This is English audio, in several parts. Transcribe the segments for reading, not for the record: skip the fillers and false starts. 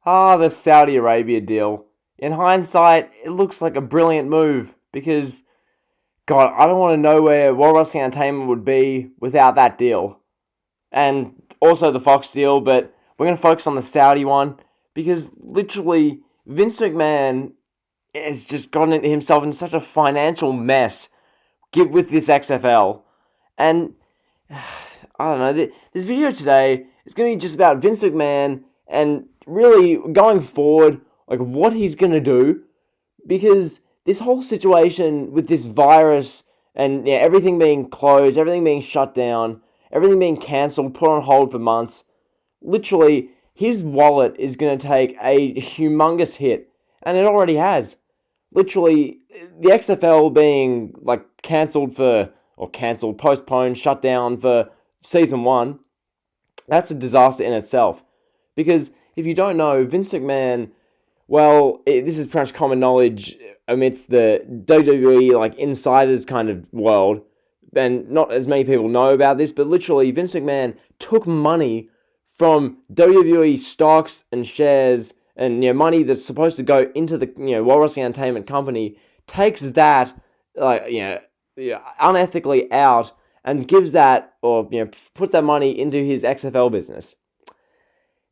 The Saudi Arabia deal. In hindsight, it looks like a brilliant move because, God, I don't want to know where World Wrestling Entertainment would be without that deal. And also the Fox deal, but we're going to focus on the Saudi one because literally Vince McMahon has just gotten himself in such a financial mess with this XFL. And I don't know, this video today is going to be just about Vince McMahon and really going forward, like what he's going to do, because this whole situation with this virus and everything being closed, everything being shut down, everything being cancelled, put on hold for months, literally his wallet is going to take a humongous hit, and it already has. Literally, the XFL being like postponed, shut down for season one, that's a disaster in itself. Because if you don't know, Vince McMahon, this is pretty much common knowledge amidst the WWE like insiders kind of world, and not as many people know about this, but literally Vince McMahon took money from WWE stocks and shares and money that's supposed to go into the World Wrestling Entertainment Company, takes that unethically out and gives that, or puts that money into his XFL business.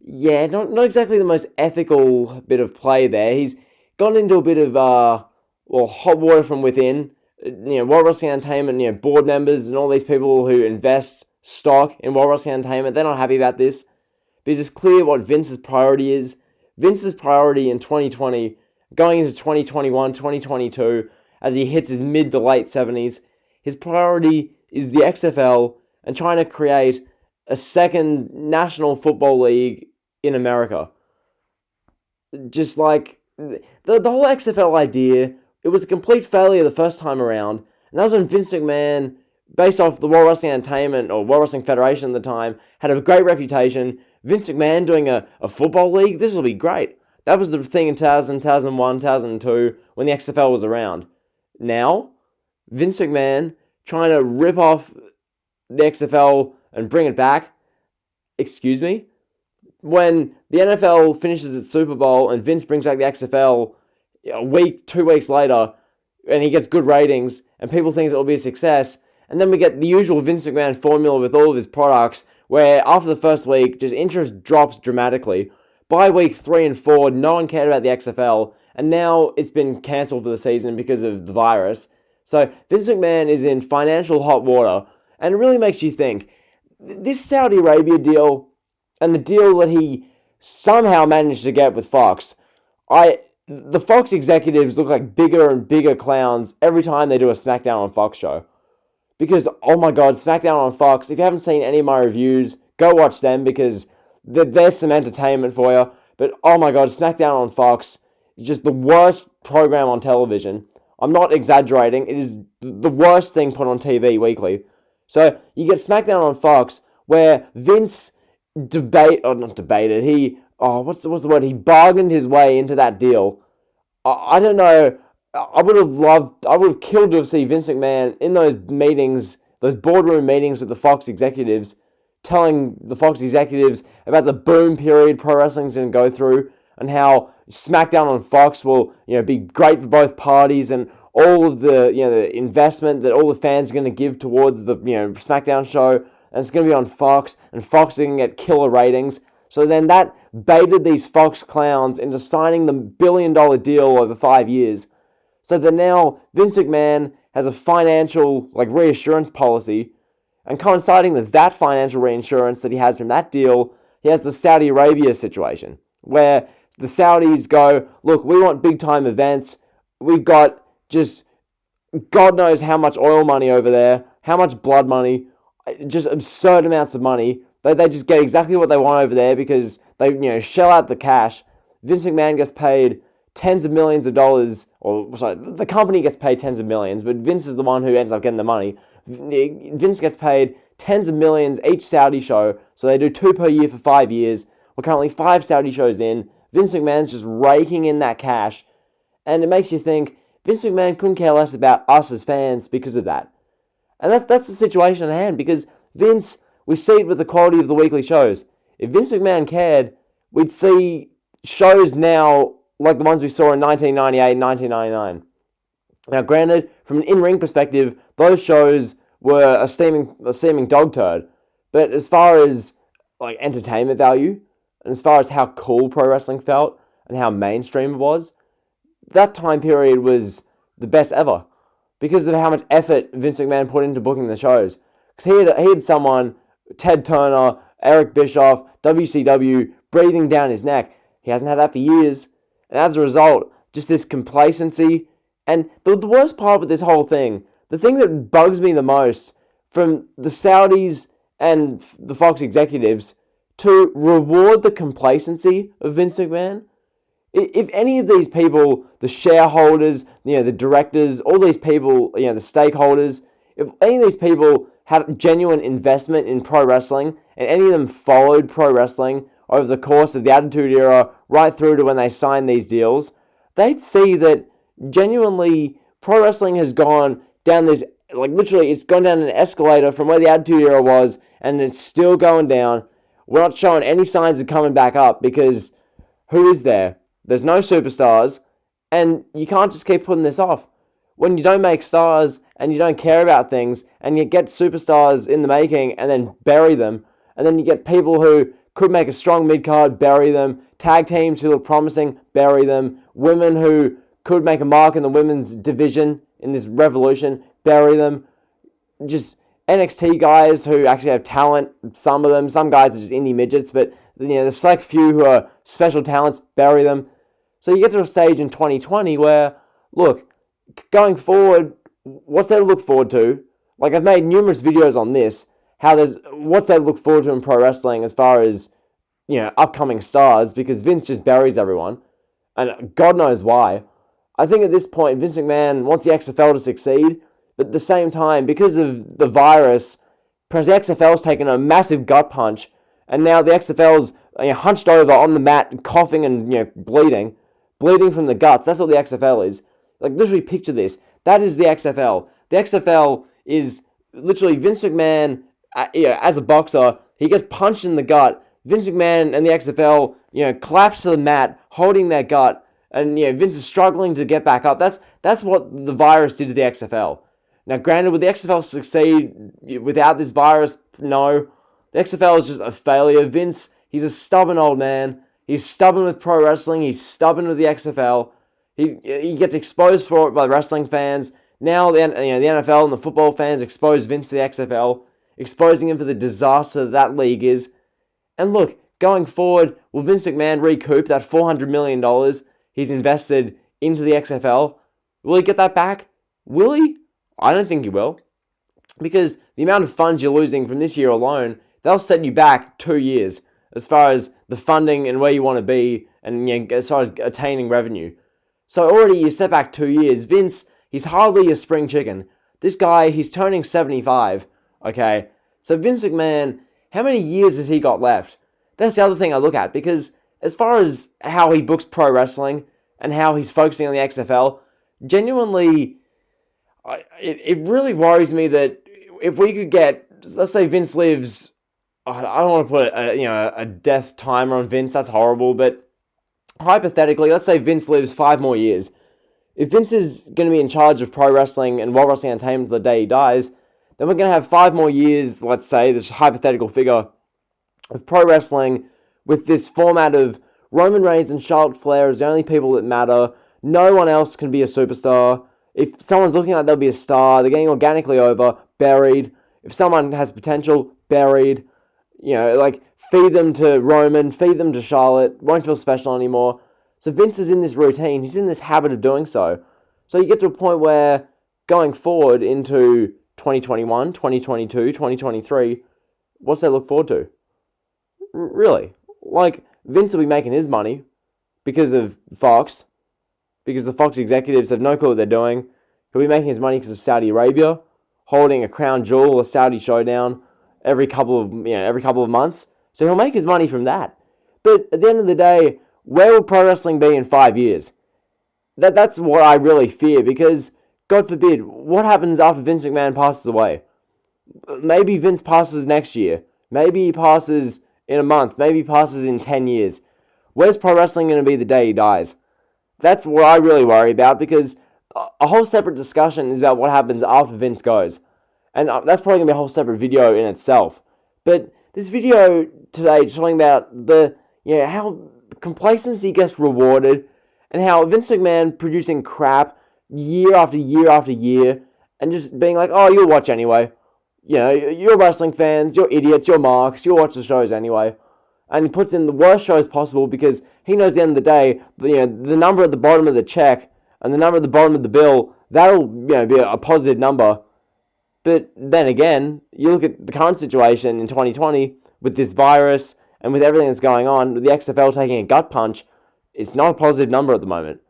Yeah, not exactly the most ethical bit of play there. He's gone into a bit of hot water from within. World Wrestling Entertainment, board members and all these people who invest stock in World Wrestling Entertainment, they're not happy about this because it's clear what Vince's priority is. Vince's priority in 2020, going into 2021, 2022, as he hits his mid to late 70s, his priority is the XFL and trying to create a second National Football League in America. Just like the whole XFL idea, it was a complete failure the first time around, and that was when Vince McMahon, based off the World Wrestling Entertainment or World Wrestling Federation at the time, had a great reputation. Vince McMahon doing a football league, this will be great. That was the thing in 2000, 2001, 2002 when the XFL was around. Now, Vince McMahon trying to rip off the XFL and bring it back. Excuse me? When the NFL finishes its Super Bowl and Vince brings back the XFL a week, 2 weeks later, and he gets good ratings, and people think it will be a success, and then we get the usual Vince McMahon formula with all of his products, where after the first week, just interest drops dramatically. By week 3 and 4, no one cared about the XFL, and now it's been cancelled for the season because of the virus. So Vince McMahon is in financial hot water, and it really makes you think, this Saudi Arabia deal, and the deal that he somehow managed to get with Fox, the Fox executives look like bigger and bigger clowns every time they do a SmackDown on Fox show. Because, oh my god, SmackDown on Fox, if you haven't seen any of my reviews, go watch them because there's some entertainment for you. But, oh my god, SmackDown on Fox is just the worst program on television. I'm not exaggerating, it is the worst thing put on TV weekly. So, you get SmackDown on Fox, where Vince he bargained his way into that deal. I don't know, I would have killed to see Vince McMahon in those meetings, those boardroom meetings with the Fox executives, telling the Fox executives about the boom period pro wrestling's going to go through, and how SmackDown on Fox will, be great for both parties, and all of the, the investment that all the fans are going to give towards the, SmackDown show, and it's going to be on Fox, and Fox is going to get killer ratings. So then that baited these Fox clowns into signing the $1 billion deal over 5 years. So that now Vince McMahon has a financial reassurance policy, and coinciding with that financial reinsurance that he has from that deal, he has the Saudi Arabia situation, where the Saudis go, look, we want big time events, we've got just God knows how much oil money over there, how much blood money, just absurd amounts of money. They just get exactly what they want over there because they shell out the cash. Vince McMahon gets paid tens of millions of dollars, the company gets paid tens of millions, but Vince is the one who ends up getting the money. Vince gets paid tens of millions each Saudi show, so they do 2 per year for 5 years. We're currently 5 Saudi shows in. Vince McMahon's just raking in that cash, and it makes you think Vince McMahon couldn't care less about us as fans because of that. And that's the situation at hand, because Vince, we see it with the quality of the weekly shows. If Vince McMahon cared, we'd see shows now like the ones we saw in 1998 and 1999. Now, granted, from an in-ring perspective, those shows were a steaming dog turd. But as far as like entertainment value, and as far as how cool pro wrestling felt and how mainstream it was, that time period was the best ever because of how much effort Vince McMahon put into booking the shows. Because he had someone, Ted Turner, Eric Bischoff, WCW, breathing down his neck. He hasn't had that for years. And as a result, just this complacency. And the worst part with this whole thing, the thing that bugs me the most from the Saudis and the Fox executives to reward the complacency of Vince McMahon. If any of these people, the shareholders, the directors, all these people, the stakeholders, if any of these people had genuine investment in pro wrestling and any of them followed pro wrestling over the course of the Attitude Era right through to when they signed these deals, they'd see that genuinely pro wrestling has gone down this, like literally it's gone down an escalator from where the Attitude Era was and it's still going down. We're not showing any signs of coming back up because who is there? There's no superstars, and you can't just keep putting this off. When you don't make stars and you don't care about things and you get superstars in the making and then bury them, and then you get people who could make a strong mid-card, bury them, tag teams who look promising, bury them, women who could make a mark in the women's division in this revolution, bury them, just NXT guys who actually have talent, some of them, some guys are just indie midgets, but the select few who are special talents, bury them. So you get to a stage in 2020 where, look, going forward, what's there to look forward to? Like, I've made numerous videos on this, what's there to look forward to in pro wrestling as far as, upcoming stars, because Vince just buries everyone, and God knows why. I think at this point, Vince McMahon wants the XFL to succeed, but at the same time, because of the virus, perhaps the XFL's taken a massive gut punch, and now the XFL's hunched over on the mat, coughing and bleeding from the guts. That's what the XFL is. Like, literally picture this. That is the XFL. The XFL is literally Vince McMahon, as a boxer, he gets punched in the gut. Vince McMahon and the XFL, collapse to the mat, holding their gut, and Vince is struggling to get back up. That's what the virus did to the XFL. Now, granted, would the XFL succeed without this virus? No. The XFL is just a failure. Vince, he's a stubborn old man. He's stubborn with pro wrestling. He's stubborn with the XFL. He gets exposed for it by wrestling fans. Now the NFL and the football fans expose Vince to the XFL, exposing him for the disaster that league is. And look, going forward, will Vince McMahon recoup that $400 million he's invested into the XFL? Will he get that back? Will he? I don't think he will. Because the amount of funds you're losing from this year alone, they'll set you back 2 years as far as the funding and where you want to be and as far as attaining revenue. So already you set back 2 years. Vince, he's hardly a spring chicken. This guy, he's turning 75, okay? So Vince McMahon, how many years has he got left? That's the other thing I look at, because as far as how he books pro wrestling and how he's focusing on the XFL, genuinely, it really worries me that if we could get, let's say Vince lives, I don't want to put a death timer on Vince, that's horrible, but hypothetically, let's say Vince lives 5 more years. If Vince is going to be in charge of pro wrestling and World Wrestling Entertainment until the day he dies, then we're going to have 5 more years, let's say, this hypothetical figure, of pro wrestling with this format of Roman Reigns and Charlotte Flair as the only people that matter. No one else can be a superstar. If someone's looking like they'll be a star, they're getting organically over, buried. If someone has potential, buried. Feed them to Roman, feed them to Charlotte, won't feel special anymore. So Vince is in this routine, he's in this habit of doing so. So you get to a point where, going forward into 2021, 2022, 2023, what's there to look forward to? Really? Vince will be making his money because of Fox, because the Fox executives have no clue what they're doing. He'll be making his money because of Saudi Arabia, holding a crown jewel, a Saudi showdown, every couple of months. So he'll make his money from that. But at the end of the day, where will pro wrestling be in 5 years? That's what I really fear, because, God forbid, what happens after Vince McMahon passes away? Maybe Vince passes next year. Maybe he passes in a month. Maybe he passes in 10 years. Where's pro wrestling going to be the day he dies? That's what I really worry about, because a whole separate discussion is about what happens after Vince goes. And that's probably going to be a whole separate video in itself. But this video today is talking about how complacency gets rewarded, and how Vince McMahon producing crap year after year after year, and just being like, oh, you'll watch anyway. You're wrestling fans, you're idiots, you're marks, you'll watch the shows anyway. And he puts in the worst shows possible because he knows at the end of the day, the number at the bottom of the check and the number at the bottom of the bill, that'll be a positive number. But then again, you look at the current situation in 2020 with this virus and with everything that's going on, with the XFL taking a gut punch, it's not a positive number at the moment.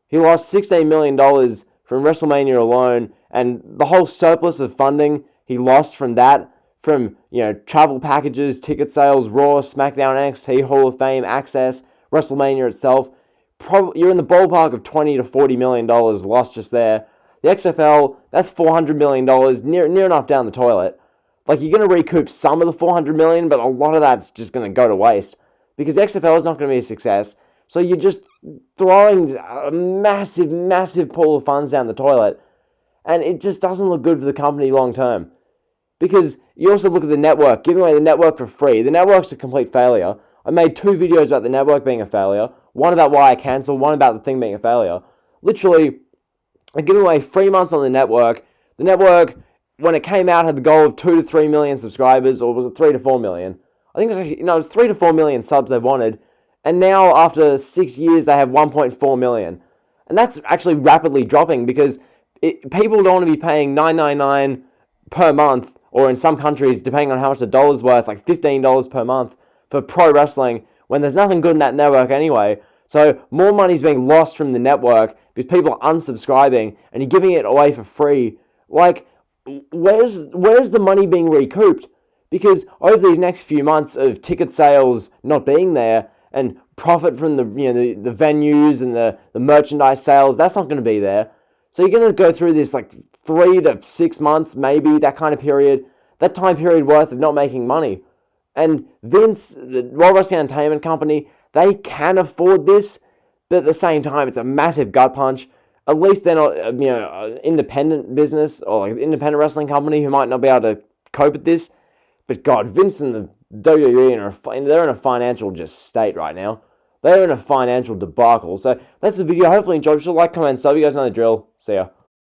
He lost $16 million from WrestleMania alone, and the whole surplus of funding he lost from that, from travel packages, ticket sales, Raw, SmackDown, NXT, Hall of Fame, Access, WrestleMania itself. You're in the ballpark of $20 to $40 million lost just there. The XFL, that's $400 million, near enough down the toilet. Like, you're going to recoup some of the $400 million, but a lot of that's just going to go to waste, because the XFL is not going to be a success. So you're just throwing a massive, massive pool of funds down the toilet, and it just doesn't look good for the company long term. Because you also look at the network, giving away the network for free. The network's a complete failure. I made 2 videos about the network being a failure. One about why I cancelled, one about the thing being a failure. Literally, I'm giving away 3 months on the network. The network, when it came out, had the goal of 2 to 3 million subscribers, or was it 3 to 4 million? I think it was 3 to 4 million subs they wanted. And now, after 6 years, they have 1.4 million. And that's actually rapidly dropping, because people don't want to be paying $9.99 per month, or in some countries, depending on how much the dollar's worth, like $15 per month for pro wrestling, when there's nothing good in that network anyway. So more money's being lost from the network because people are unsubscribing, and you're giving it away for free. Like, where's the money being recouped? Because over these next few months of ticket sales not being there, and profit from the venues and the merchandise sales, that's not going to be there. So you're going to go through this like 3 to 6 months, maybe, that kind of period, that time period worth of not making money. And Vince, the World Wrestling Entertainment Company, they can afford this, but at the same time, it's a massive gut punch. At least they're not, an independent business or like an independent wrestling company who might not be able to cope with this. But God, Vince and the WWE, they're in a financial just state right now. They're in a financial debacle. So that's the video. Hopefully you enjoyed. Like, comment, sub. You guys know the drill. See ya.